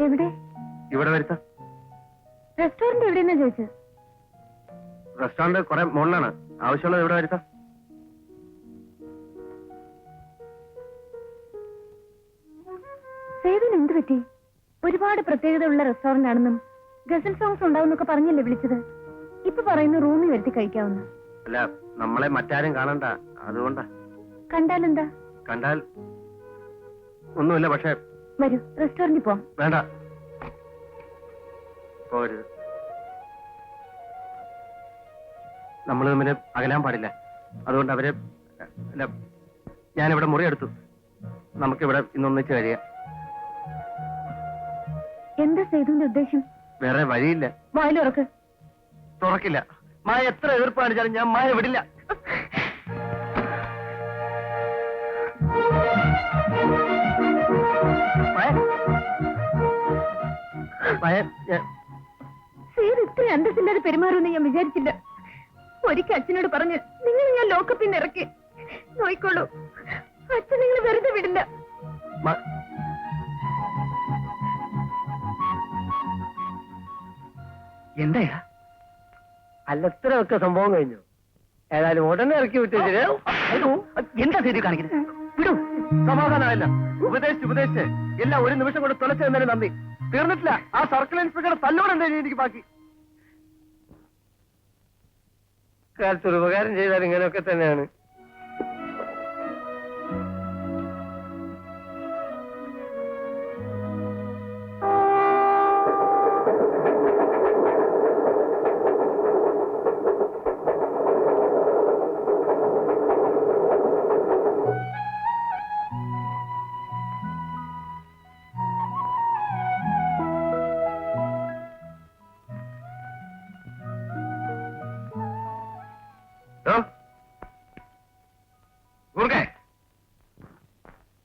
എവിടെ? ഇവിടെ വരുത്താം. റെസ്റ്റോറന്റ് എവിടെയെന്നാ ചോദിച്ചത്? റെസ്റ്റോറന്റ് കുറെ മുകളിലാണ്. ആവശ്യമുള്ളത് ഇവിടെ വരുത്താം. സേവിന് എന്ത് പറ്റി? ഒരുപാട് പ്രത്യേകത ഉള്ള റെസ്റ്റോറന്റ് ആണെന്നും ഗസൽ സോങ്സ് ഉണ്ടാവുന്നൊക്കെ പറഞ്ഞല്ലേ വിളിച്ചത്. ഇപ്പൊ പറയുന്ന റൂമിൽ വരുത്തി കഴിക്കാവുന്ന. അല്ല, നമ്മളെ മറ്റാരും കാണണ്ട, അതുകൊണ്ടാ. കണ്ടാലെന്താ? കണ്ടാൽ ഒന്നുമില്ല. പക്ഷെ വരൂ, റെസ്റ്റോറന്റിൽ പോവാം. വേണ്ട, പോരുത്. നമ്മൾ തമ്മിൽ അകലാൻ പാടില്ല. അതുകൊണ്ട് അവരെ അല്ല, ഞാനിവിടെ മുറിയെടുത്തു. നമുക്കിവിടെ ഇന്നൊന്നിച്ച് കഴിയാം. എന്താ സേതുവിന്റെ ഉദ്ദേശം? വേറെ വഴിയില്ല. വായിലുറക്ക്. തുറക്കില്ല. മായ എത്ര എതിർപ്പ് കാണിച്ചാലും ഞാൻ മായ വിടില്ല. സേതു ഇത്ര അന്തസ്സില്ലാതെ പെരുമാറുമെന്ന് ഞാൻ വിചാരിച്ചില്ല. ഒരിക്കൽ അച്ഛനോട് പറഞ്ഞ് നിങ്ങൾ ഞാൻ ലോക്കപ്പിൽ നിന്ന് ഇറക്കി. നോയിക്കോളൂ, അച്ഛൻ നിങ്ങൾ വെറുതെ വിടില്ല. എന്താ അല്ല, ഇത്രയൊക്കെ സംഭവം കഴിഞ്ഞു. ഏതായാലും ഉടനെ ഇറക്കി വിട്ടിട്ട് എന്താ ചെയ്തി കാണിക്കുന്നത്? വിടൂ, സമാധാനമല്ല. ഉപദേശിച്ച് എല്ലാം ഒരു നിമിഷം കൊണ്ട് തുളച്ചു തന്നതിന് നന്ദി. തീർന്നിട്ടില്ല. ആ സർക്കിൾ ഇൻസ്പെക്ടറുടെ തല്ലോടെ എന്താ എനിക്ക് ബാക്കി. കാലത്തൊരു ഉപകാരം ചെയ്താൽ ഇങ്ങനെയൊക്കെ തന്നെയാണ്.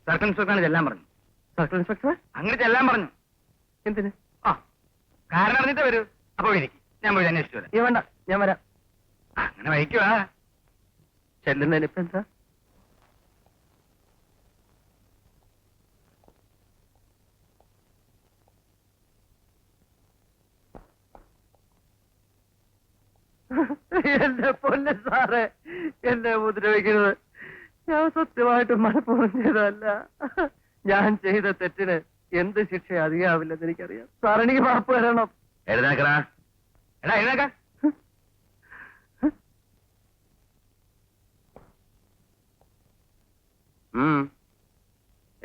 സർക്കിൾ ഇൻസ്പെക്ടറാണ് ചെല്ലാൻ പറഞ്ഞു. സർക്കിൾ ഇൻസ്പെക്ടർ അങ്ങനെ ചെല്ലാൻ പറഞ്ഞു. എന്തിന്? കാരണം അറിഞ്ഞിട്ട് വരൂ. അപ്പൊ എനിക്ക് ഞാൻ പോയി അന്വേഷിച്ചു വരാം. വേണ്ട, ഞാൻ വരാം. അങ്ങനെ വഹിക്കുവാ. ചെല്ലുന്നതിന് ഇപ്പൊ എന്താ? എന്റെ പൊന്നെ സാറേ, എന്നെ ഉപദ്രവിക്കുന്നത്. ഞാൻ സത്യമായിട്ട് മനഃപൂർവ്വം ചെയ്തതല്ല. ഞാൻ ചെയ്ത തെറ്റിന് എന്ത് ശിക്ഷ അധികമാവില്ലെന്ന് എനിക്കറിയാം. സാർ, എനിക്ക് മാപ്പ് തരണം. എഴുന്നേക്കടാ. എടാ, എഴുന്നേക്ക.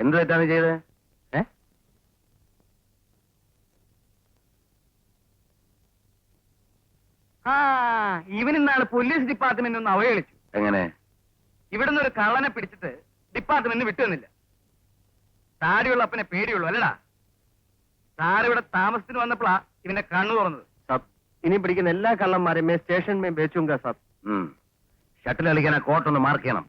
എന്ത് തെറ്റാണ് ചെയ്തത്? ഇവനിന്നാണ് പോലീസ് ഡിപ്പാർട്ട്മെന്റ് ഒന്ന് അവഹേളിച്ചു. എങ്ങനെ? ഇവിടുന്ന് ഒരു കള്ളനെ പിടിച്ചിട്ട് ഡിപ്പാർട്ട്മെന്റ് വിട്ടുവന്നില്ല. താടിയുള്ള അപ്പനെ പേടിയുള്ളൂ അല്ലടാ. സാറിവിടെ താമസത്തിന് വന്നപ്പോഴാ ഇവന്റെ കണ്ണു തുറന്നത്. ഇനി പിടിക്കുന്ന എല്ലാ കള്ളന്മാരെയും സ്റ്റേഷനിൽ വെച്ചുങ്ക സാർ. ഷട്ടിൽ കളിക്കാൻ ആ കോട്ടൊന്ന് മാർക്ക് ചെയ്യണം.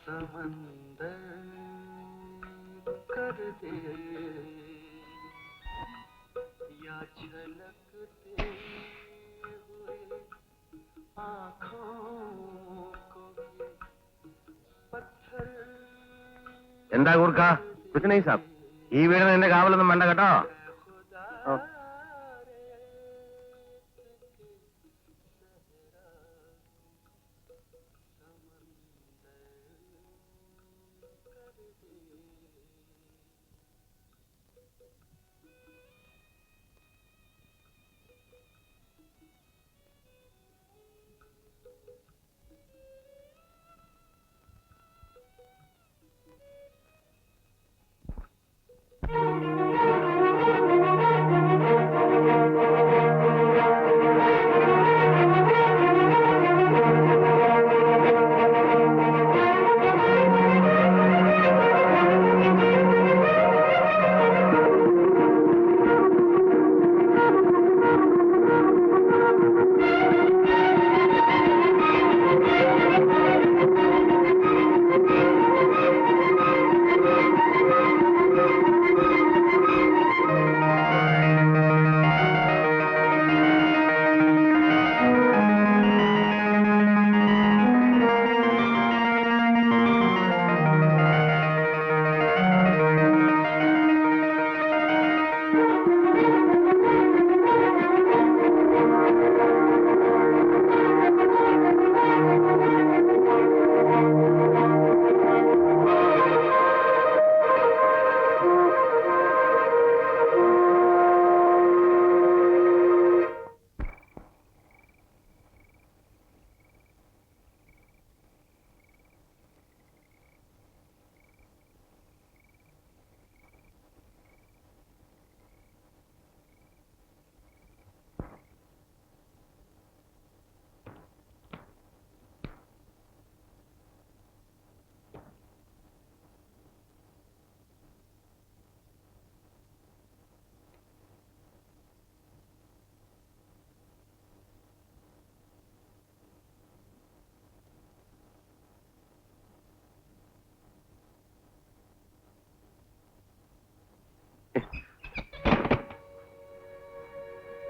समंदर कर दे या छलकते हुए आँखों को पत्थर. എന്താ കൂർക്ക? കുछ नहीं साहब. ഈ വീടിന് എന്റെ കാവലൊന്നും വേണ്ട കേട്ടോ.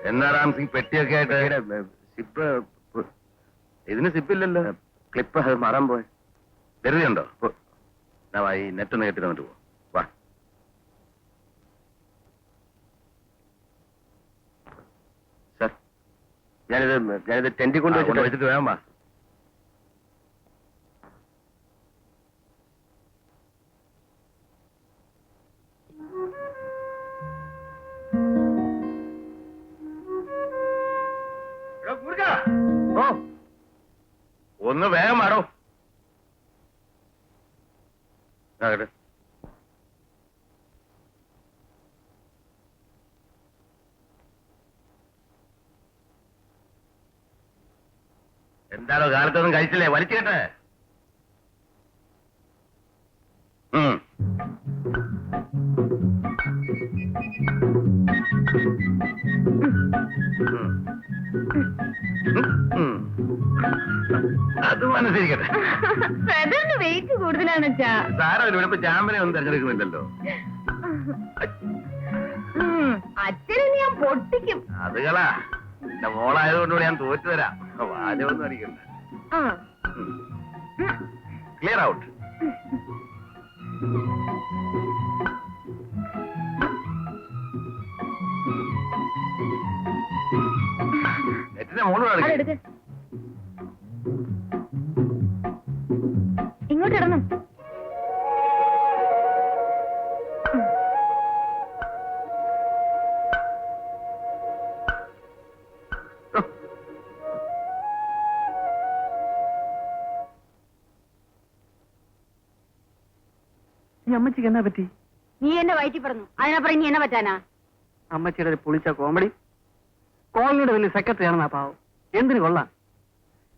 എന്നാ റാം സിംഗ് പെട്ടിയൊക്കെ ആയിട്ട് സിപ്പ് ഇതിന് സിപ്പില്ലല്ലോ. ക്ലിപ്പ് അത് മാറാൻ പോയി. ധൃതിയുണ്ടോ? ഈ നെറ്റ് ഒന്ന് കെട്ടി തന്നിട്ട് പോ. വാ. സാർ, ഞാനിത് ടെന്റിൽ കൊണ്ട് വെച്ചിട്ട് വേഗം വാ. ഓ, ഒന്ന് വേഗം മാറോ. ആകട്ടെ. എന്താണോ കാലത്തൊന്നും കഴിച്ചില്ലേ? വലിച്ചു കേട്ടെ. അത് മനസ്സിരിക്കട്ടെ. ബ്രദറിന് വെയിറ്റ് കൂടുതലാണ് അച്ഛാ. സാരമില്ല, ഇവിടെ ഇപ്പൊ ചാമ്പനെ ഒന്നും തെരഞ്ഞെടുക്കുന്നില്ലല്ലോ. അച്ഛനെ ഞാൻ പൊട്ടിക്കും. അത് കളാ, എന്റെ മോളായതുകൊണ്ട് ഞാൻ തോറ്റു തരാം. വാചകമൊന്നും അടിക്കണ്ട. Clear out. നെറ്റിന്റെ മോള് അതെടുക്ക്. ഇങ്ങോട്ട് ഇടണം. അമ്മച്ചിക്ക് എന്നാ പറ്റി? നീ എന്നെ വയറ്റി പറഞ്ഞു, അതിനപ്പുറം ഇനി എന്നെ പറ്റാനാ? അമ്മച്ചിയുടെ ഒരു പുളിച്ച കോമഡി. കോളനിയുടെ വലിയ സെക്രട്ടറി ആണെന്നാ പാവം. എന്തിനു കൊള്ളാം.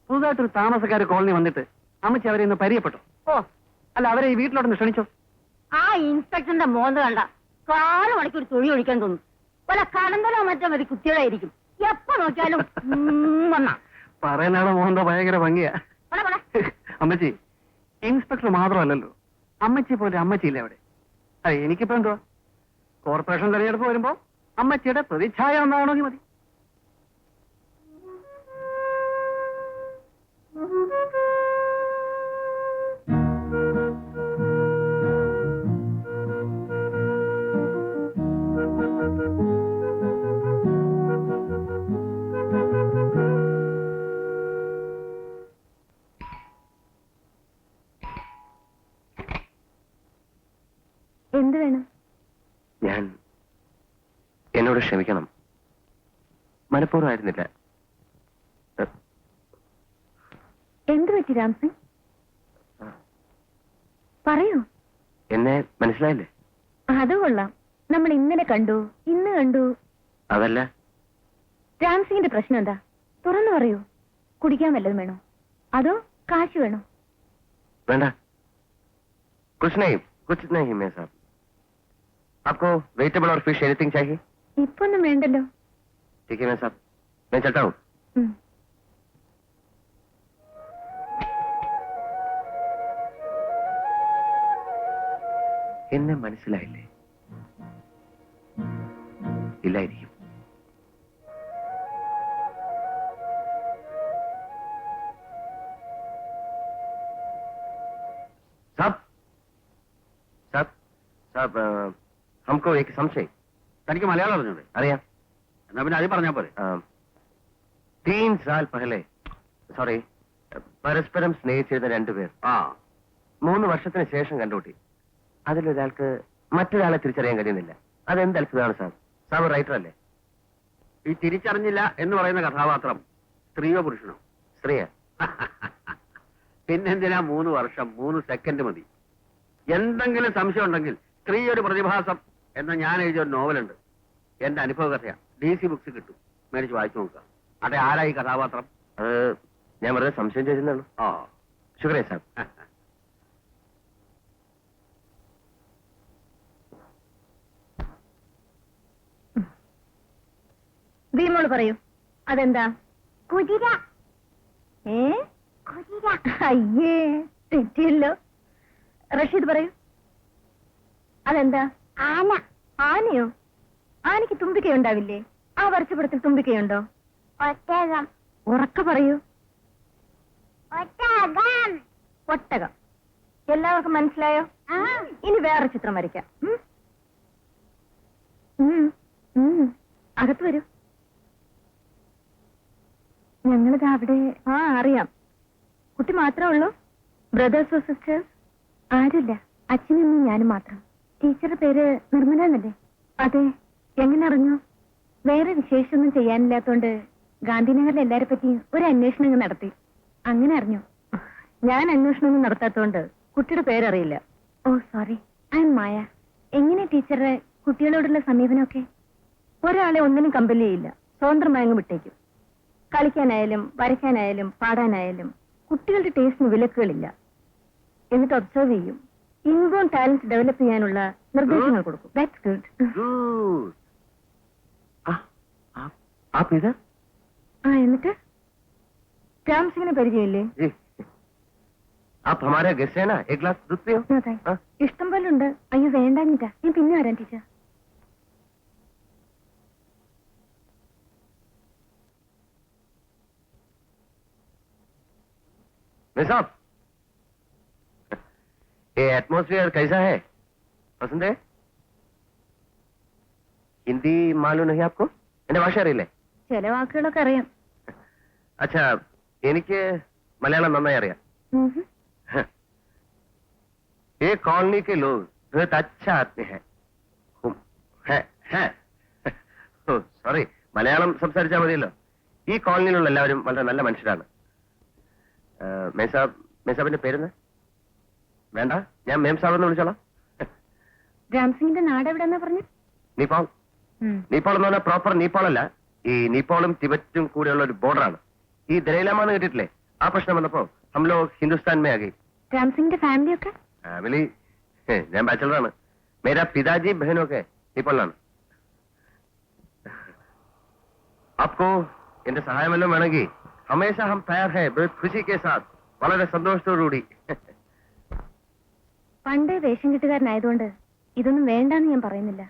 പുതുതായിട്ടൊരു താമസക്കാര് കോളനി വന്നിട്ട് അമ്മച്ചി അവരെ ഇന്ന് പരിചയപ്പെട്ടു. ഓ, അല്ല, അവരെ ഈ വീട്ടിലോട്ടൊന്ന് ക്ഷണിച്ചോ. ആ ഇൻസ്പെക്ടറിന്റെ മോന്ത് കണ്ട 4 മണിക്കൂർ തുണി ഒഴിക്കാൻ തോന്നും. പല കടന്തലോ മറ്റോ മതി കുത്തികളായിരിക്കും. എപ്പോ നോക്കിയാലും വന്നാ പറയുന്നയാളെ മോഹന്റെ ഭയങ്കര ഭംഗിയാ. അമ്മച്ചി ഇൻസ്പെക്ടർ മാത്രമല്ലല്ലോ, അമ്മച്ചി പോലെ അമ്മച്ചിയില്ലേ അവിടെ. എനിക്കിപ്പോ എന്തുവാ, കോർപ്പറേഷൻ തെരഞ്ഞെടുപ്പ് വരുമ്പോ അമ്മച്ചിയുടെ പ്രതിച്ഛായ ഒന്നാണെങ്കിൽ മതി. എന്ത് വേണം? ഞാൻ എന്നോട് ക്ഷമിക്കണം. മനഃപൂർവ്വമായിരുന്നില്ല. എന്ത് പറ്റി രാംസിംഗ്? പറയൂ. എന്നെ മനസ്സിലായില്ലേ? അത് കൊള്ളാം. നമ്മൾ ഇന്നലെ കണ്ടു, ഇന്ന് കണ്ടു. അതല്ല, രാംസിംഗിന്റെ പ്രശ്നം എന്താ? തുറന്നു പറയൂ. കുടിക്കാൻ വല്ലതും വേണോ, അതോ കാശ് വേണോ? വേണ്ട. कुछ नहीं, कुछ नहीं मैं साहब. आपको वेजिटेबल और फिश एनीथिंग चाहिए? ഇപ്പൊന്നും വേണ്ടല്ലോ. ठीक है मैं साहब, मैं चलता हूँ. എന്നെ മനസ്സിലായില്ലേ? ഇല്ലായിരിക്കും. साहब, साहब, साहब, हमको एक संशय. തനിക്ക് മലയാളം അറിഞ്ഞൂടെ? അറിയാം. എന്നാ പിന്നെ അത് പറഞ്ഞാ പോലെ. 3 साल पहले, സോറി, പരസ്പരം സ്നേഹിച്ചിരുന്ന 2 പേർ 3 വർഷത്തിന് ശേഷം കണ്ടുകൂട്ടി. അതിലൊരാൾക്ക് മറ്റൊരാളെ തിരിച്ചറിയാൻ കഴിയുന്നില്ല. അതെന്ത് അത്ഭുതമാണ് സാർ? സാർ റൈറ്റർ അല്ലേ? ഈ തിരിച്ചറിഞ്ഞില്ല എന്ന് പറയുന്ന കഥാപാത്രം സ്ത്രീയോ പുരുഷനോ? സ്ത്രീയാ. പിന്നെന്തിനാ 3 വർഷം? 3 സെക്കൻഡ് മതി. എന്തെങ്കിലും സംശയം ഉണ്ടെങ്കിൽ സ്ത്രീ ഒരു പ്രതിഭാസം എന്ന ഞാൻ എഴുതിയ ഒരു നോവലുണ്ട്. എന്റെ അനുഭവ കഥയാ. DC ബുക്സ് കിട്ടും, മേടിച്ച് വായിച്ചു നോക്കുക. അതെ, ആരായി കഥാപാത്രം? അത് ഞാൻ വെറുതെ സംശയം ചെയ്തിരുന്നുള്ളൂ. ഓ, ശുക്രിയ സാർ. ഭീമോള് പറയൂ. അതെന്താ? കുതിര. കുതിര. അയ്യേ, തെറ്റിയല്ലോ. റഷീദ് പറയൂ. അതെന്താ? ആന. ആനയോ? ആനയ്ക്ക് തുമ്പിക്കയുണ്ടാവില്ലേ? ആ വരച്ചപടത്തിൽ തുമ്പിക്കയുണ്ടോ? ഒട്ടകം. ഉറക്കെ പറയൂ. ഒട്ടകം. ഒട്ടകം. എല്ലാവർക്കും മനസ്സിലായോ? ആ. ഇനി വേറെ ചിത്രം വരയ്ക്കാം. അകത്ത് വരൂ. ഞങ്ങളിത് അവിടെ. ആ, അറിയാം. കുട്ടി മാത്രമേ ഉള്ളൂ? ബ്രദേഴ്സോ സിസ്റ്റേഴ്സ്? ആരുമില്ല. അച്ഛനും ഞാനും മാത്രം. ടീച്ചറുടെ പേര് നിർമ്മല എന്നല്ലേ? അതെ. എങ്ങനെ അറിഞ്ഞു? വേറെ വിശേഷമൊന്നും ചെയ്യാനില്ലാത്തോണ്ട് ഗാന്ധിനഗറിലെ എല്ലാരെ പറ്റി ഒരു അന്വേഷണം നടത്തി. അങ്ങനെ അറിഞ്ഞു. ഞാൻ അന്വേഷണമൊന്നും നടത്താത്തോണ്ട് കുട്ടിയുടെ പേരറിയില്ല. ഓ സോറി, ഐ എം മായ. എങ്ങനെ ടീച്ചറുടെ കുട്ടികളോടുള്ള സമീപനമൊക്കെ? ഒരാളെ ഒന്നിനും കമ്പൽ ചെയ്യില്ല, സ്വതന്ത്രമായി അങ്ങ് വിട്ടേക്കും. കളിക്കാനായാലും വരയ്ക്കാനായാലും പാടാനായാലും കുട്ടികളുടെ ടേസ്റ്റിന് വിലക്കുകളില്ല. എന്നിട്ട് ഒബ്സർവ് ചെയ്യും. ഇൻബോൺ ടാലന്റ് ഡെവലപ്പ് ചെയ്യാനുള്ള നിർദ്ദേശങ്ങൾ കൊടുക്കും. That's good. Good. आप इधर? ആ, എന്നിട്ട് രാം സിംഗിനെ പരിചയമില്ലേ? जी. आप हमारे गेस्ट है ना, एक गिलास दूध पियो. No, thanks. हाँ? ഇഷ്ടം പോലെ ഉണ്ട്. അയ്യോ വേണ്ടാഞ്ഞിട്ടാ. ഞാൻ പിന്നെ വരാം ടീച്ചർ. भाई साहब, ये एटमॉस्फेयर कैसा है? पसंद है? हिंदी मालूम नहीं आपको? എന്റെ ഭാഷ അറിയില്ലേ? ചില വാക്കുകളൊക്കെ അറിയാം. അച്ഛാ, എനിക്ക് മലയാളം നന്നായി അറിയാം. ये कॉलोनी के लोग बहुत अच्छा आदमी है. സോറി, മലയാളം സംസാരിച്ചാൽ മതിയല്ലോ. ഈ കോളനിയിലുള്ള എല്ലാവരും വളരെ നല്ല മനുഷ്യരാണ്. മേസാബിന്റെ പേരെന്ന്? വേണ്ട, ഞാൻ മേം സാബ് എന്ന് വിളിച്ചോളാം. രാം സിംഗിന്റെ നാട് എവിടെന്നാ പറഞ്ഞു? നേപ്പാൾ. നേപ്പാൾ എന്ന് പറഞ്ഞാൽ പ്രോപ്പർ നേപ്പാൾ അല്ല. ഈ നേപ്പാളും ടിബറ്റും കൂടെയുള്ള ഒരു ബോർഡറാണ്. ഈ ദലൈലാമാന്ന് കേട്ടിട്ടില്ലേ? ആ പ്രശ്നം വന്നപ്പോ ഹംലോ ഹിന്ദുസ്ഥാൻ മേ ആകെ. രാം സിംഗിന്റെ ഫാമിലി ഒക്കെ? ഫാമിലി ഞാൻ ബാച്ചലറാണ്. മേരാ പിതാജി ബഹനൊക്കെ നേപ്പാളിലാണ്. आपको എന്റെ സഹായം വല്ലതും വേണമെങ്കിൽ ഹമേശ ഹം തയ്യാർ ഹൈ. ബഹുത് ഖുശി കെ സാത്ത്, വളരെ സന്തോഷത്തോടുകൂടി. പണ്ടേ വേഷം കെട്ടുകാരനായതുകൊണ്ട് ഇതൊന്നും വേണ്ടാന്ന് ഞാൻ പറയുന്നില്ല.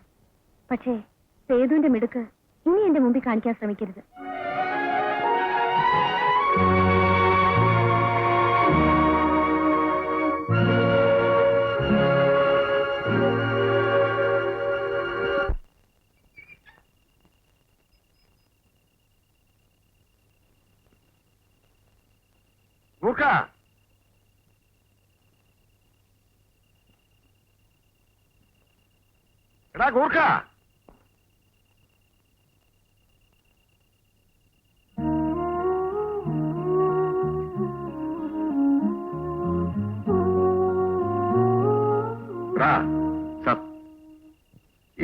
പക്ഷേ സേതുവിന്റെ മിടുക്ക് ഇനി എന്റെ മുമ്പിൽ കാണിക്കാൻ ശ്രമിക്കരുത്. മൂർഖ, എടാ മൂർഖ,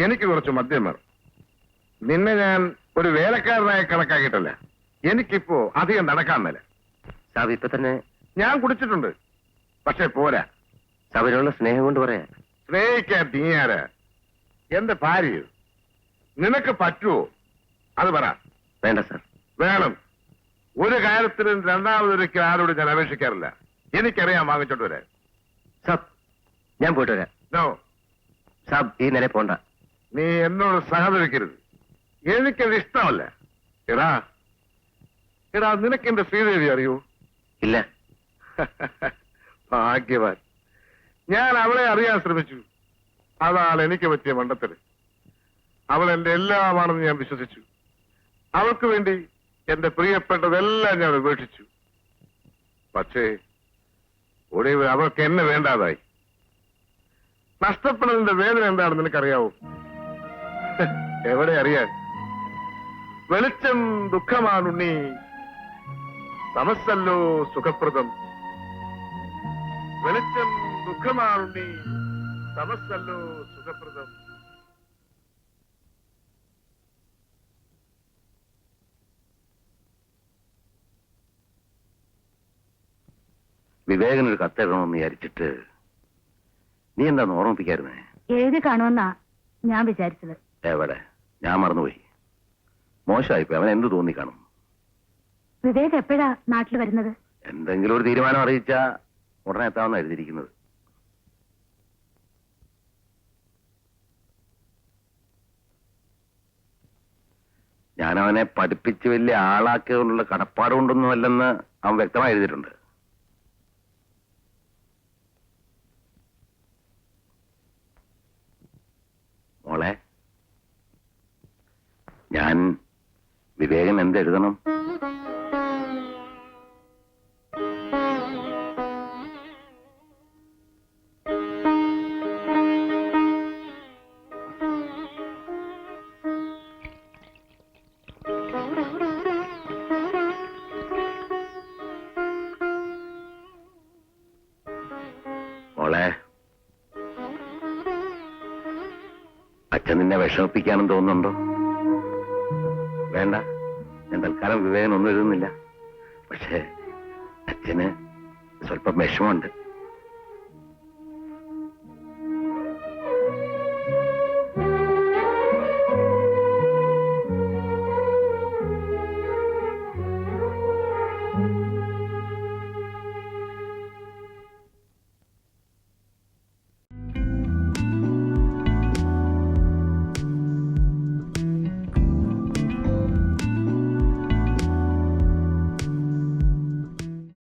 എനിക്ക് കുറച്ച് മദ്യം വേണം. നിന്നെ ഞാൻ ഒരു വേലക്കാരനായി കണക്കാക്കിയിട്ടല്ല. എനിക്കിപ്പോ അധികം നടക്കാൻ മേല. സാബ് ഇപ്പൊ തന്നെ ഞാൻ കുടിച്ചിട്ടുണ്ട്, പക്ഷെ പോരാ. സാബിനുള്ള സ്നേഹം കൊണ്ട് പറയാ. സ്നേഹിക്കാൻ നീയാര? എന്റെ ഭാര്യ. നിനക്ക് പറ്റുമോ അത് പറ. വേണ്ട സാർ. വേണം. ഒരു കാര്യത്തിനും രണ്ടാമതൊരിക്കൽ ആരോട് ഞാൻ അപേക്ഷിക്കാറില്ല. എനിക്കറിയാം വാങ്ങിച്ചോണ്ട് വരാൻ. സാബ്, ഞാൻ പോയിട്ട് വരാം. നോ സാബ്, ഈ നേരെ പോണ്ട. നീ എന്നോട് സഹകരിക്കരുത്. എനിക്കത് ഇഷ്ടമല്ല. എടാ എടാ, നിനക്ക് എന്റെ ശ്രീദേവി അറിയൂ? ഇല്ല. ഭാഗ്യവാൻ. ഞാൻ അവളെ അറിയാൻ ശ്രമിച്ചു. അതാണ് എനിക്ക് പറ്റിയ മണ്ടത്തരം. അവൾ എന്റെ എല്ലാമാണെന്ന് ഞാൻ വിശ്വസിച്ചു. അവൾക്ക് വേണ്ടി എന്റെ പ്രിയപ്പെട്ടതെല്ലാം ഞാൻ ഉപേക്ഷിച്ചു. പക്ഷേ ഒടുവിൽ അവൾക്ക് എന്നെ വേണ്ടാതായി. നഷ്ടപ്പെടലിന്റെ വേദന എന്താണെന്ന് നിനക്കറിയാവോ? എവിടെ അറിയാൻ? വെളിച്ചം ദുഃഖമാണുണ്ണി, തമസ്സല്ലോ സുഖപ്രദം. വെളിച്ചം ദുഃഖമാണുണ്ണി, തമസ്സല്ലോ സുഖപ്രദം. വിവേകനൊരു കത്തെഴുതണമെന്ന് വിചാരിച്ചിട്ട് നീ എന്താന്ന് ഓർമ്മിപ്പിക്കായിരുന്നേ? എഴുതി കാണുമെന്നാ ഞാൻ വിചാരിച്ചത്. എവിടെ? ഞാൻ മറന്നുപോയി. മോശമായിപ്പോയി. അവൻ എന്ത് തോന്നിക്കാണും? വിവേക് എപ്പോഴാ നാട്ടിൽ വരുന്നത്? എന്തെങ്കിലും ഒരു തീരുമാനം അറിയിച്ചാ ഉടനെ എത്താമെന്ന് എഴുതിയിരിക്കുന്നത്. ഞാൻ അവനെ പഠിപ്പിച്ച് വലിയ ആളാക്കിയതുകൊണ്ടുള്ള കടപ്പാട് കൊണ്ടൊന്നുമല്ലെന്ന് അവൻ വ്യക്തമായി എഴുതിയിട്ടുണ്ട്. മോളെ, ഞാൻ വിവേകൻ എന്തെഴുതണം? മോളെ, അച്ഛൻ നിന്നെ വിഷമിപ്പിക്കാനും തോന്നുന്നുണ്ടോ? വേണ്ട, ഞാൻ തൽക്കാലം വിവേകൻ ഒന്നും എഴുതുന്നില്ല. പക്ഷേ അച്ഛന് സ്വല്പം വിഷമമുണ്ട്.